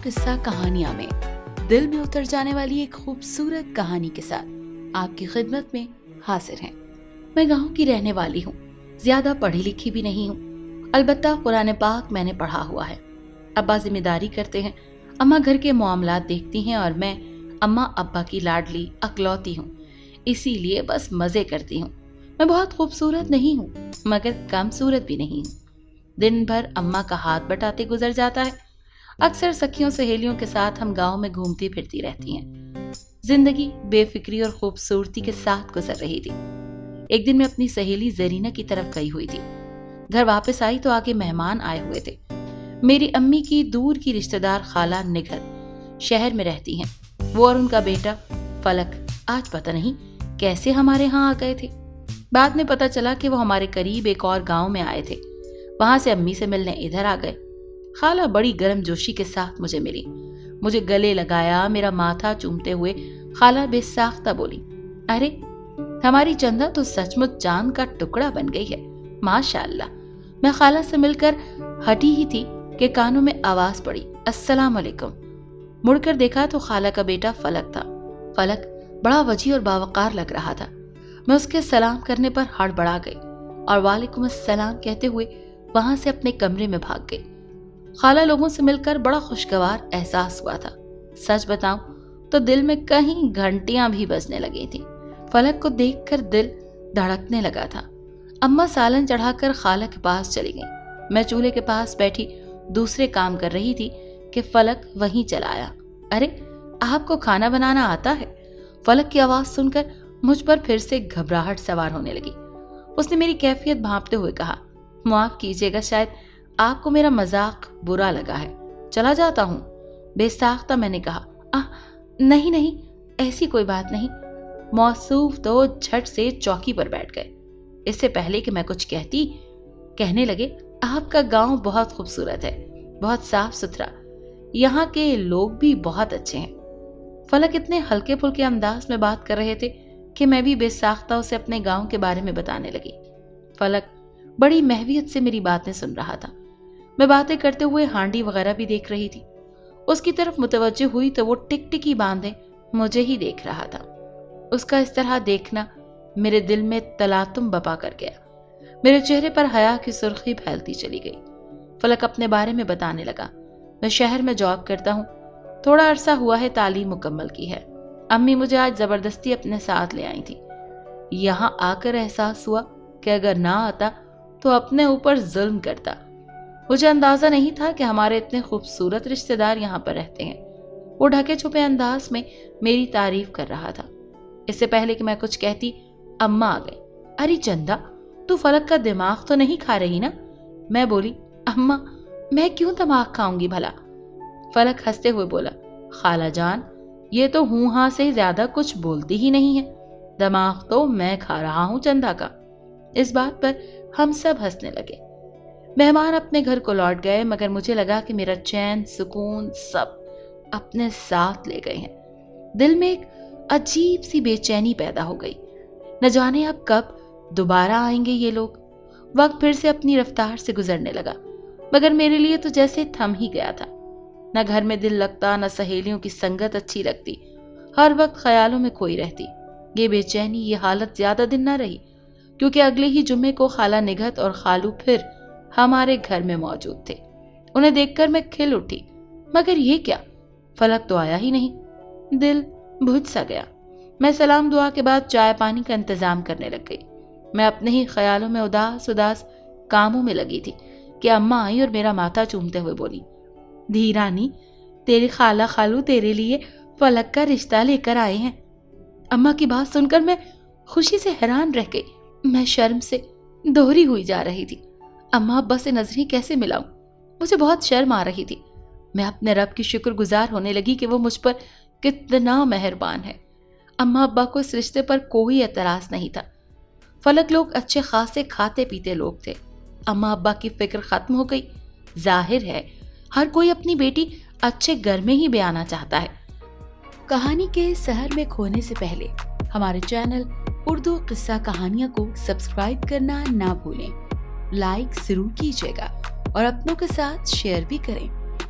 قصہ کہانیاں میں دل میں اتر جانے والی ایک خوبصورت کہانی کے ساتھ آپ کی خدمت میں حاضر ہیں۔ میں گاؤں کی رہنے والی ہوں، زیادہ پڑھی لکھی بھی نہیں ہوں، البتہ قرآن پاک میں نے پڑھا ہوا ہے۔ ابا ذمہ داری کرتے ہیں، اماں گھر کے معاملات دیکھتی ہیں اور میں اماں ابا کی لاڈلی اکلوتی ہوں، اسی لیے بس مزے کرتی ہوں۔ میں بہت خوبصورت نہیں ہوں مگر کم صورت بھی نہیں ہوں۔ دن بھر اماں کا ہاتھ بٹاتے گزر جاتا ہے۔ اکثر سکھیوں سہیلیوں کے ساتھ ہم گاؤں میں گھومتی پھرتی رہتی ہیں۔ زندگی بے فکری اور خوبصورتی کے ساتھ گزر رہی تھی۔ ایک دن میں اپنی سہیلی زرینہ کی طرف گئی ہوئی تھی۔ گھر واپس آئی تو آگے مہمان آئے ہوئے تھے۔ میری امی کی دور کی رشتہ دار خالہ نگہت شہر میں رہتی ہیں۔ وہ اور ان کا بیٹا فلک آج پتہ نہیں کیسے ہمارے ہاں آ گئے تھے۔ بعد میں پتہ چلا کہ وہ ہمارے قریب ایک اور گاؤں میں آئے تھے، وہاں سے امی سے ملنے ادھر آ گئے۔ خالہ بڑی گرم جوشی کے ساتھ مجھے ملی، مجھے گلے لگایا، میرا ماتھا چومتے ہوئے خالہ بے ساختہ بولی، ارے ہماری چندا تو سچ مچ چاند کا ٹکڑا بن گئی ہے، ماشاءاللہ۔ میں خالہ سے مل کر ہٹی ہی تھی کہ کانوں میں آواز پڑی، السلام علیکم۔ مڑ کر دیکھا تو خالہ کا بیٹا فلک تھا۔ فلک بڑا وجیح اور باوقار لگ رہا تھا۔ میں اس کے سلام کرنے پر ہڑبڑا گئی اور وعلیکم السلام کہتے ہوئے وہاں سے اپنے کمرے میں بھاگ گئی۔ خالہ لوگوں سے مل کر بڑا خوشگوار احساس ہوا تھا۔ سچ بتاؤں تو دل میں کہیں گھنٹیاں بھی بجنے لگی تھیں۔ فلک کو دیکھ کر دل دھڑکنے لگا تھا۔ اماں سالن چڑھا کر خالہ کے پاس چلی گئی۔ میں چولہے کے پاس بیٹھی دوسرے کام کر رہی تھی کہ فلک وہیں چلا آیا۔ ارے آپ کو کھانا بنانا آتا ہے؟ فلک کی آواز سن کر مجھ پر پھر سے گھبراہٹ سوار ہونے لگی۔ اس نے میری کیفیت بھانپتے ہوئے کہا، معاف کیجیے گا، شاید آپ کو میرا مذاق برا لگا ہے، چلا جاتا ہوں۔ بے ساختہ میں نے کہا، نہیں ایسی کوئی بات نہیں۔ موصوف تو جھٹ سے چوکی پر بیٹھ گئے۔ اس سے پہلے کہ میں کچھ کہنے لگے، آپ کا گاؤں بہت خوبصورت ہے، بہت صاف ستھرا، یہاں کے لوگ بھی بہت اچھے ہیں۔ فلک اتنے ہلکے پھلکے انداز میں بات کر رہے تھے کہ میں بھی بے ساختہ اسے اپنے گاؤں کے بارے میں بتانے لگی۔ فلک بڑی محویت سے میری باتیں سن رہا تھا۔ میں باتیں کرتے ہوئے ہانڈی وغیرہ بھی دیکھ رہی تھی۔ اس کی طرف متوجہ ہوئی تو وہ ٹک ٹکی باندھے مجھے ہی دیکھ رہا تھا۔ اس کا اس طرح دیکھنا میرے دل میں تلاطم بپا کر گیا۔ میرے چہرے پر حیا کی سرخی پھیلتی چلی گئی۔ فلک اپنے بارے میں بتانے لگا، میں شہر میں جاب کرتا ہوں، تھوڑا عرصہ ہوا ہے تعلیم مکمل کی ہے۔ امی مجھے آج زبردستی اپنے ساتھ لے آئی تھی۔ یہاں آ کر احساس ہوا کہ اگر نہ آتا تو اپنے اوپر ظلم کرتا۔ مجھے اندازہ نہیں تھا کہ ہمارے اتنے خوبصورت رشتہ دار یہاں پر رہتے ہیں۔ وہ ڈھکے چھپے انداز میں میری تعریف کر رہا تھا۔ اس سے پہلے کہ میں کچھ کہتی، اماں آ گئی۔ ارے چندا، تو فلک کا دماغ تو نہیں کھا رہی نا؟ میں بولی، اماں میں کیوں دماغ کھاؤں گی بھلا؟ فلک ہنستے ہوئے بولا، خالہ جان یہ تو ہوں ہاں سے زیادہ کچھ بولتی ہی نہیں ہے، دماغ تو میں کھا رہا ہوں چندا کا۔ اس بات پر ہم سب ہنسنے لگے۔ مہمان اپنے گھر کو لوٹ گئے مگر مجھے لگا کہ میرا چین سکون سب اپنے ساتھ لے گئے ہیں۔ دل میں ایک عجیب سی بے چینی پیدا ہو گئی، نہ جانے اب کب دوبارہ آئیں گے یہ لوگ۔ وقت پھر سے اپنی رفتار سے گزرنے لگا مگر میرے لیے تو جیسے تھم ہی گیا تھا۔ نہ گھر میں دل لگتا، نہ سہیلیوں کی سنگت اچھی لگتی، ہر وقت خیالوں میں کھوئی رہتی۔ یہ بے چینی، یہ حالت زیادہ دن نہ رہی کیونکہ اگلے ہی جمعے کو خالہ نگہت اور خالو پھر ہمارے گھر میں موجود تھے۔ انہیں دیکھ کر میں کھل اٹھی، مگر یہ کیا، فلک تو آیا ہی نہیں۔ دل بجھ سا گیا۔ میں سلام دعا کے بعد چائے پانی کا انتظام کرنے لگ گئی۔ میں اپنے ہی خیالوں میں اداس کاموں میں لگی تھی کہ اماں آئی اور میرا ماتھا چومتے ہوئے بولی، دھیرانی تیری خالہ خالو تیرے لیے فلک کا رشتہ لے کر آئے ہیں۔ اماں کی بات سن کر میں خوشی سے حیران رہ گئی۔ میں شرم سے دوہری ہوئی جا رہی تھی۔ اماں ابا سے نظریں کیسے ملاؤں؟ مجھے بہت شرم آ رہی تھی۔ میں اپنے رب کی شکر گزار ہونے لگی کہ وہ مجھ پر کتنا مہربان ہے۔ اماں ابا کو اس رشتے پر کوئی اعتراض نہیں تھا۔ فلک لوگ اچھے خاصے کھاتے پیتے لوگ تھے۔ اماں ابا کی فکر ختم ہو گئی۔ ظاہر ہے ہر کوئی اپنی بیٹی اچھے گھر میں ہی بیانا چاہتا ہے۔ کہانی کے سحر میں کھونے سے پہلے ہمارے چینل اردو قصہ کہانیاں کو سبسکرائب کرنا نہ بھولیں، لائک ضرور کیجیے گا اور اپنوں کے ساتھ شیئر بھی کریں۔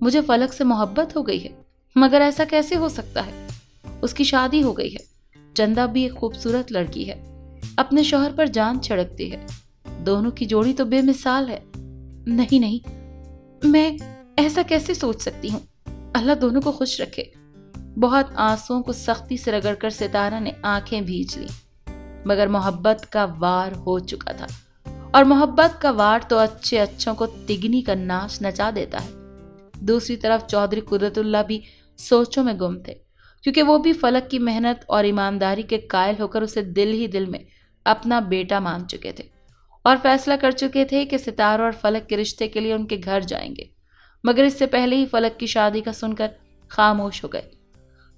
مجھے فلک سے محبت ہو گئی ہے، مگر ایسا کیسے ہو سکتا ہے؟ اس کی شادی ہو گئی ہے، چندا بھی ایک خوبصورت لڑکی ہے، اپنے شوہر پر جان چھڑکتی ہے، دونوں کی جوڑی تو بے مثال ہے۔ نہیں نہیں، میں ایسا کیسے سوچ سکتی ہوں؟ اللہ دونوں کو خوش رکھے۔ بہت آنسوؤں کو سختی سے رگڑ کر ستارہ نے آنکھیں بھیج لی، مگر محبت کا وار ہو چکا تھا، اور محبت کا وار تو اچھے اچھوں کو تگنی کا ناچ نچا دیتا ہے۔ دوسری طرف چودھری قدرت اللہ بھی سوچوں میں گم تھے، کیونکہ وہ بھی فلک کی محنت اور ایمانداری کے قائل ہو کر اسے دل ہی دل میں اپنا بیٹا مان چکے تھے، اور فیصلہ کر چکے تھے کہ ستارہ اور فلک کے رشتے کے لیے ان کے گھر جائیں گے، مگر اس سے پہلے ہی فلک کی شادی کا سن کر خاموش ہو گئے۔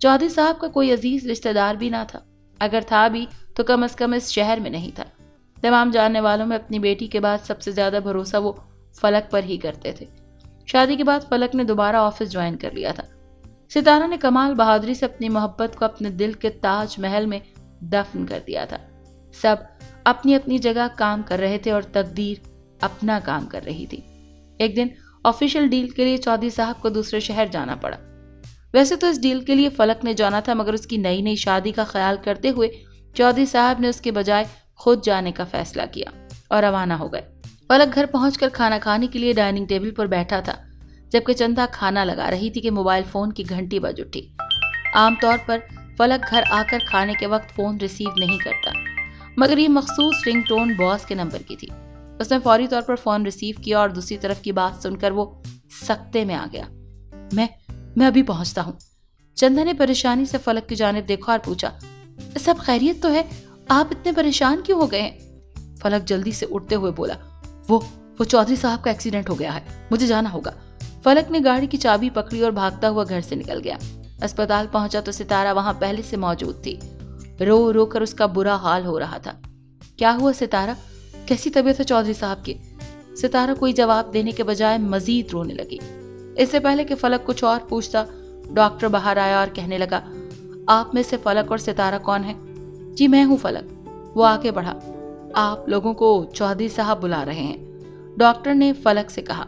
چودھری صاحب کا کوئی عزیز رشتہ دار بھی نہ تھا، اگر تھا بھی تو کم از کم اس شہر میں نہیں تھا۔ تمام جاننے والوں میں اپنی بیٹی کے بعد سب سے زیادہ بھروسہ وہ فلک پر ہی کرتے تھے۔ شادی کے بعد فلک نے دوبارہ آفس جوائن کر لیا تھا۔ ستارہ نے کمال بہادری سے اپنی محبت کو اپنے دل کے تاج محل میں دفن کر دیا تھا۔ سب اپنی اپنی جگہ کام کر رہے تھے اور تقدیر اپنا کام کر رہی تھی۔ ایک دن آفیشیل ڈیل کے لیے چودھری صاحب کو دوسرے شہر جانا پڑا۔ ویسے تو اس ڈیل کے لیے فلک نے جانا تھا، مگر اس کی نئی نئی شادی کا خیال کرتے ہوئے چودھری صاحب نے اس کے بجائے خود جانے کا فیصلہ کیا اور روانہ ہو گئے۔ فلک گھر پہنچ کر کھانا کھانے کے لیے ڈائننگ ٹیبل پر بیٹھا تھا، جبکہ چندا کھانا لگا رہی تھی کہ موبائل فون کی گھنٹی بج اٹھی۔ عام طور پر فلک گھر آ کر کھانے کے وقت فون ریسیو نہیں کرتا، مگر یہ مخصوص رنگ ٹون باس کے نمبر کی تھی۔ اس نے فوری طور پر فون ریسیو کیا اور دوسری طرف کی بات سن کر وہ سکتے میں آ گیا۔ میں ابھی پہنچتا ہوں۔ چندا نے پریشانی سے فلک کی جانب دیکھا اور پوچھا، سب خیریت تو ہے؟ آپ اتنے پریشان کیوں ہو گئے ہیں؟ فلک جلدی سے اٹھتے ہوئے بولا، وہ چودھری صاحب کا ایکسیڈنٹ ہو گیا ہے، مجھے جانا ہوگا۔ فلک نے گاڑی کی چابی پکڑی اور بھاگتا ہوا گھر سے نکل گیا۔ اسپتال پہنچا تو ستارہ وہاں پہلے سے موجود تھی۔ رو رو کر اس کا برا حال ہو رہا تھا۔ کیا ہوا ستارہ؟ کیسی طبیعت ہے چودھری صاحب کی؟ ستارہ کوئی جواب دینے کے بجائے مزید رونے لگی۔ اس سے پہلے کہ فلک کچھ اور پوچھتا، ڈاکٹر باہر آیا اور کہنے لگا، آپ میں سے فلک اور ستارہ کون ہے؟ جی میں ہوں فلک۔ وہ آگے بڑھا، آپ لوگوں کو چودھری صاحب بلا رہے ہیں، ڈاکٹر نے فلک سے کہا۔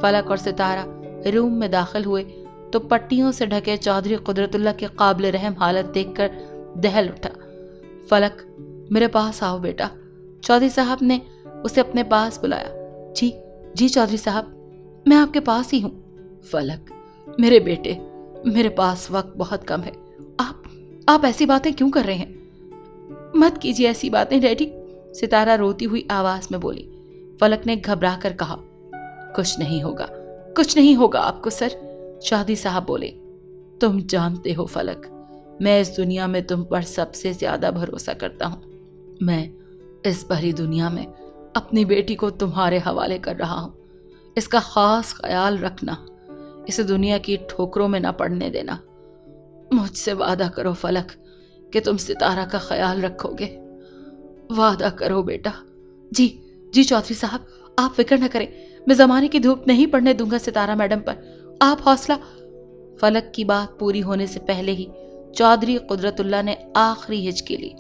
فلک اور ستارہ روم میں داخل ہوئے تو پٹیوں سے ڈھکے چودھری قدرت اللہ کی قابل رحم حالت دیکھ کر دہل اٹھا۔ فلک میرے پاس آؤ بیٹا۔ چودھری صاحب نے اسے اپنے پاس بلایا۔ جی چودھری صاحب، میں آپ کے پاس ہی ہوں۔ فلک میرے بیٹے، میرے پاس وقت بہت کم ہے، آپ ایسی باتیں کیوں کر رہے ہیں؟ مت کیجیے ایسی باتیں ڈیڈی، ستارہ روتی ہوئی آواز میں بولی۔ فلک نے گھبرا کر کہا، کچھ نہیں ہوگا آپ کو سر، چودھری صاحب بولے۔ تم جانتے ہو فلک، میں اس دنیا میں تم پر سب سے زیادہ بھروسہ کرتا ہوں۔ میں اس بھری دنیا میں اپنی بیٹی کو تمہارے حوالے کر رہا ہوں۔ اس کا خاص خیال رکھنا، اسے دنیا کی ٹھوکروں میں نہ پڑنے دینا۔ مجھ سے وعدہ کرو فلک کہ تم ستارہ کا خیال رکھو گے، وعدہ کرو بیٹا۔ جی چودھری صاحب، آپ فکر نہ کریں، میں زمانے کی دھوپ نہیں پڑنے دوں گا ستارہ میڈم پر، آپ حوصلہ۔ فلک کی بات پوری ہونے سے پہلے ہی چودھری قدرت اللہ نے آخری ہچکی لی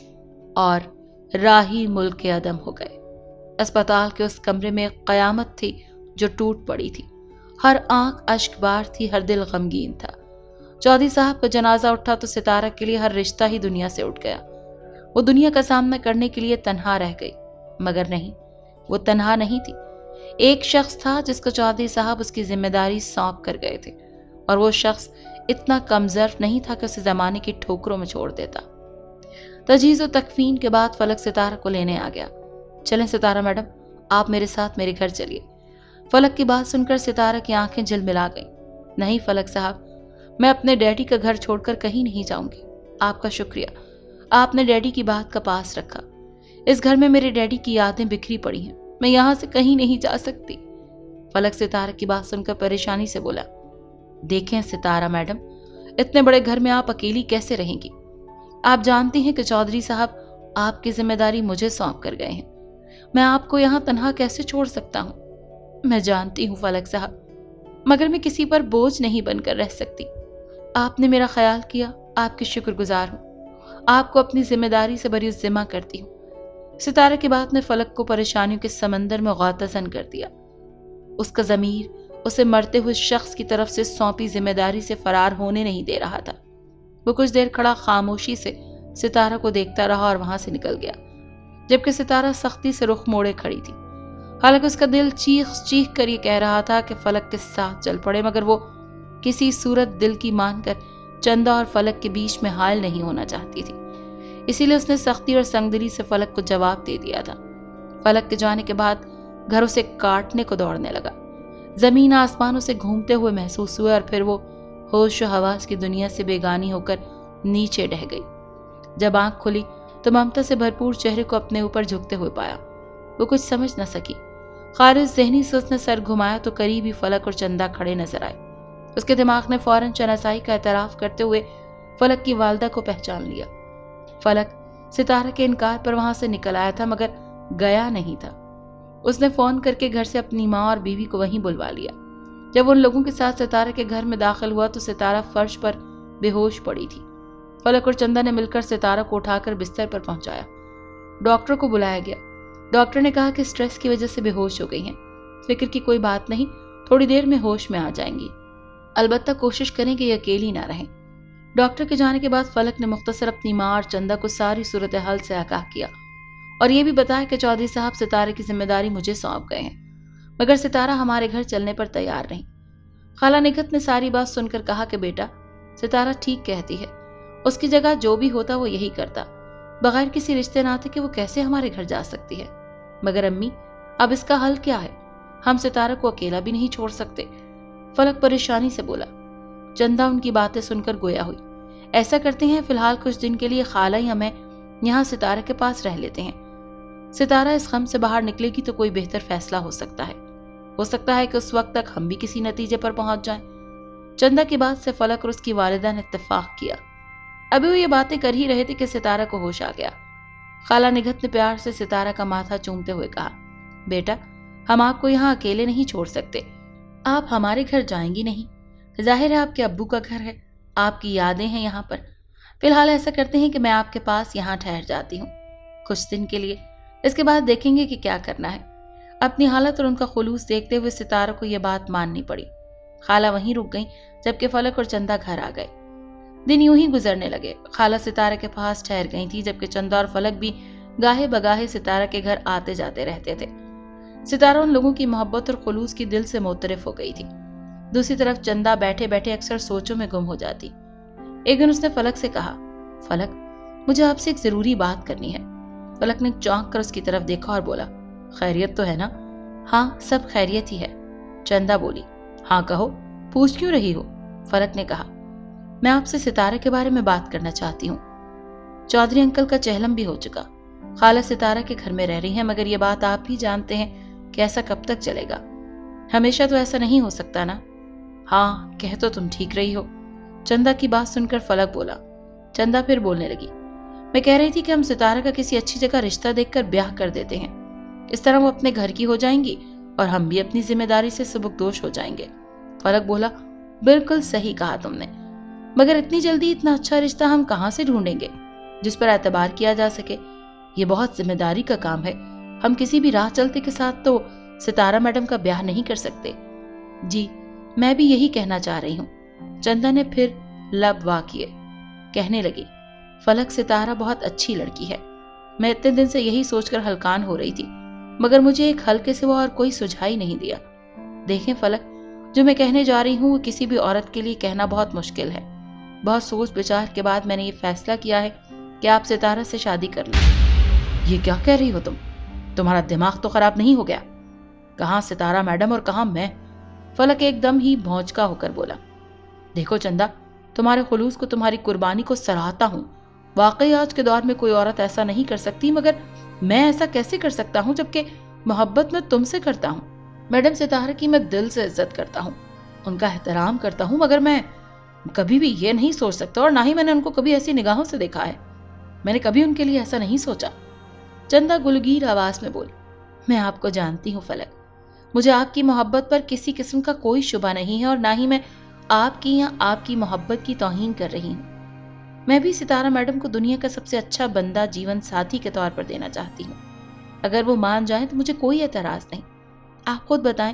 اور راہی ملک کے عدم ہو گئے۔ اسپتال کے اس کمرے میں ایک قیامت تھی جو ٹوٹ پڑی تھی، ہر آنکھ اشک بار تھی، ہر دل غمگین تھا۔ چودھری صاحب کا جنازہ اٹھا تو ستارہ کے لیے ہر رشتہ ہی دنیا سے اٹھ گیا۔ وہ دنیا کا سامنا کرنے کے لیے تنہا رہ گئی، مگر نہیں، وہ تنہا نہیں تھی۔ ایک شخص تھا جس کو چودھری صاحب اس کی ذمہ داری سونپ کر گئے تھے، اور وہ شخص اتنا کم ظرف نہیں تھا کہ اسے زمانے کی ٹھوکروں میں چھوڑ دیتا۔ تجہیز و تکفین کے بعد فلک ستارہ کو لینے آ گیا۔ چلیں ستارہ میڈم، آپ میرے ساتھ میرے گھر چلیے۔ فلک کی بات سن کر ستارہ کی آنکھیں جھلملا گئیں۔ نہیں فلک صاحب، میں اپنے ڈیڈی کا گھر چھوڑ کر کہیں نہیں جاؤں گی۔ آپ کا شکریہ، آپ نے ڈیڈی کی بات کا پاس رکھا۔ اس گھر میں میرے ڈیڈی کی یادیں بکھری پڑی ہیں، میں یہاں سے کہیں نہیں جا سکتی۔ فلک ستارہ کی بات سن کر پریشانی سے بولا، دیکھیں ستارہ میڈم، اتنے بڑے گھر میں آپ اکیلی کیسے رہیں گی؟ آپ جانتی ہیں کہ چودھری صاحب آپ کی ذمہ داری مجھے سونپ کر گئے ہیں، میں آپ کو یہاں تنہا کیسے چھوڑ سکتا ہوں؟ میں جانتی ہوں فلک صاحب، مگر میں کسی پر بوجھ نہیں بن کر رہ سکتی۔ آپ نے میرا خیال کیا، آپ کی شکر گزار ہوں، آپ کو اپنی ذمہ داری سے بری ذمہ کرتی ہوں۔ ستارہ کی بات نے فلک کو پریشانیوں کے سمندر میں غوطہ زن کر دیا۔ اس کا ضمیر اسے مرتے ہوئے شخص کی طرف سے سونپی ذمہ داری سے فرار ہونے نہیں دے رہا تھا۔ وہ کچھ دیر کھڑا خاموشی سے ستارہ کو دیکھتا رہا اور وہاں سے نکل گیا، جبکہ ستارہ سختی سے رخ موڑے کھڑی تھی۔ حالانکہ اس کا دل چیخ چیخ کر یہ کہہ رہا تھا کہ فلک کے ساتھ چل پڑے، مگر وہ کسی صورت دل کی مان کر چندا اور فلک کے بیچ میں حائل نہیں ہونا چاہتی تھی۔ اسی لیے اس نے سختی اور سنگدلی سے فلک کو جواب دے دیا تھا۔ فلک کے جانے کے بعد گھر اسے کاٹنے کو دوڑنے لگا۔ زمین آسمان اسے گھومتے ہوئے محسوس ہوئے اور پھر وہ ہوش و حواس کی دنیا سے بیگانی ہو کر نیچے ڈہ گئی۔ جب آنکھ کھلی تو ممتا سے بھرپور چہرے کو اپنے اوپر جھکتے ہوئے پایا۔ وہ کچھ سمجھ نہ سکی۔ خارج ذہنی سے اس نے سر گھمایا تو قریب ہی فلک اور چندا کھڑے نظر آئے۔ اس کے دماغ نے فوراً شناسائی کا اعتراف کرتے ہوئے فلک کی والدہ کو پہچان لیا۔ فلک ستارہ کے انکار پر وہاں سے نکل آیا تھا مگر گیا نہیں تھا۔ اس نے فون کر کے گھر سے اپنی ماں اور بیوی کو وہیں بلوا لیا۔ جب ان لوگوں کے ساتھ ستارہ کے گھر میں داخل ہوا تو ستارہ فرش پر بے ہوش پڑی تھی۔ فلک اور چندا نے مل کر ستارہ کو اٹھا کر بستر پر پہنچایا۔ ڈاکٹر کو بلایا گیا۔ ڈاکٹر نے کہا کہ سٹریس کی وجہ سے بے ہوش ہو گئی ہیں، فکر کی کوئی بات نہیں، تھوڑی دیر میں ہوش میں آ جائیں گی، البتہ کوشش کریں کہ یہ اکیلی نہ رہیں۔ ڈاکٹر کے جانے کے بعد فلک نے مختصر اپنی ماں اور چندا کو ساری صورتحال سے آگاہ کیا اور یہ بھی بتایا کہ چودھری صاحب ستارے کی ذمہ داری مجھے سونپ گئے ہیں، مگر ستارہ ہمارے گھر چلنے پر تیار نہیں۔ خالہ نگہت نے ساری بات سن کر کہا کہ بیٹا، ستارہ ٹھیک کہتی ہے، اس کی جگہ جو بھی ہوتا وہ یہی کرتا، بغیر کسی رشتے ناتے کہ وہ کیسے ہمارے گھر جا سکتی ہے۔ مگر امی، اب اس کا حل کیا ہے؟ ہم ستارہ کو اکیلا بھی نہیں چھوڑ سکتے۔ فلک پریشانی سے بولا۔ چندا ان کی باتیں سن کر گویا ہوئی۔ ایسا کرتے ہیں، فی الحال کچھ دن کے لیے خالہ ہی ہمیں یہاں ستارہ کے پاس رہ لیتے ہیں۔ ستارہ اس غم سے باہر نکلے گی تو کوئی بہتر فیصلہ ہو سکتا ہے کہ اس وقت تک ہم بھی کسی نتیجے پر پہنچ جائیں۔ چندا کی بات سے فلک اور اس کی والدہ نے اتفاق کیا۔ ابھی وہ یہ باتیں کر ہی رہے تھے کہ ستارہ کو ہوش آ گیا۔ خالہ نگہت نے پیار سے ستارہ کا ماتھا چومتے ہوئے کہا، بیٹا، ہم آپ کو یہاں اکیلے نہیں چھوڑ سکتے، آپ ہمارے گھر جائیں گی نہیں، ظاہر ہے آپ کے ابو کا گھر ہے، آپ کی یادیں ہیں یہاں پر۔ فی الحال ایسا کرتے ہیں کہ میں آپ کے پاس یہاں ٹھہر جاتی ہوں کچھ دن کے لیے، اس کے بعد دیکھیں گے کہ کیا کرنا ہے۔ اپنی حالت اور ان کا خلوص دیکھتے ہوئے ستارہ کو یہ بات ماننی پڑی۔ خالہ وہیں رک گئیں جبکہ فلک اور چندا گھر آ گئے۔ دن یوں ہی گزرنے لگے۔ خالہ ستارہ کے پاس ٹھہر گئی تھی جبکہ چندا اور فلک بھی گاہے بگاہے ستارہ کے گھر آتے جاتے رہتے تھے۔ ستارہ ان لوگوں کی محبت اور خلوص کی دل سے معترف ہو گئی تھی۔ دوسری طرف چندا بیٹھے بیٹھے اکثر سوچوں میں گم ہو جاتی۔ ایک دن اس نے فلک سے کہا، فلک، مجھے آپ سے ایک ضروری بات کرنی ہے۔ فلک نے چونک کر اس کی طرف دیکھا اور بولا، خیریت تو ہے نا؟ ہاں، سب خیریت ہی ہے۔ چندا بولی، ہاں کہو، پوچھ کیوں رہی ہو؟ فلک نے کہا، میں آپ سے ستارہ کے بارے میں بات کرنا چاہتی ہوں۔ چودھری انکل کا چہلم بھی ہو چکا، خالہ ستارہ کے گھر میں رہ رہی ہیں، مگر یہ بات آپ بھی جانتے ہیں کہ ایسا کب تک چلے گا؟ ہمیشہ تو ایسا نہیں ہو سکتا نا؟ ہاں، کہہ تو تم ٹھیک رہی ہو۔ چندا کی بات سن کر فلک بولا۔ چندا پھر بولنے لگی، میں کہہ رہی تھی کہ ہم ستارہ کا کسی اچھی جگہ رشتہ دیکھ کر بیاہ کر دیتے ہیں، اس طرح وہ اپنے گھر کی ہو جائیں گی اور ہم بھی اپنی ذمہ داری سے سبکدوش ہو جائیں گے۔ فلک بولا، بالکل صحیح کہا تم نے، مگر اتنی جلدی اتنا اچھا رشتہ ہم کہاں سے ڈھونڈیں گے جس پر اعتبار کیا جا سکے؟ یہ بہت ذمہ داری کا کام ہے، ہم کسی بھی راہ چلتے کے ساتھ تو ستارہ میڈم کا بیاہ نہیں کر سکتے۔ جی، میں بھی یہی کہنا چاہ رہی ہوں۔ چندا نے پھر لب وا کیے، کہنے لگی، فلک، ستارہ بہت اچھی لڑکی ہے، میں اتنے دن سے یہی سوچ کر ہلکان ہو رہی تھی، مگر مجھے ایک حل کے سوا اور کوئی سجھائی نہیں دیا۔ دیکھیں فلک، جو میں کہنے جا رہی ہوں وہ کسی بھی عورت کے لیے کہنا بہت مشکل ہے۔ بہت سوچ بچار کے بعد میں نے یہ فیصلہ کیا ہے کہ آپ ستارہ سے شادی کر لیں۔ یہ کیا کہہ رہی ہو تم؟ تمہارا دماغ تو خراب نہیں ہو گیا؟ کہاں ستارہ میڈم اور کہاں میں؟ فلک ایک دم ہی بھونچکا ہو کر بولا، دیکھو چندا، تمہارے خلوص کو، تمہاری قربانی کو سراہتا ہوں، واقعی آج کے دور میں کوئی عورت ایسا نہیں کر سکتی، مگر میں ایسا کیسے کر سکتا ہوں جبکہ محبت میں تم سے کرتا ہوں؟ میڈم ستارہ کی میں دل سے عزت کرتا ہوں، ان کا احترام کرتا ہوں، مگر میں کبھی بھی یہ نہیں سوچ سکتا، اور نہ ہی میں نے ان کو کبھی ایسی نگاہوں سے دیکھا ہے، میں نے کبھی ان کے لیے ایسا نہیں سوچا۔ چندا گلگیر آواز میں بولی، میں آپ کو جانتی ہوں فلک، مجھے آپ کی محبت پر کسی قسم کا کوئی شبہ نہیں ہے، اور نہ ہی میں آپ کی یا آپ کی محبت کی توہین کر رہی ہوں۔ میں بھی ستارہ میڈم کو دنیا کا سب سے اچھا بندہ جیون ساتھی کے طور پر دینا چاہتی ہوں۔ اگر وہ مان جائیں تو مجھے کوئی اعتراض نہیں۔ آپ خود بتائیں،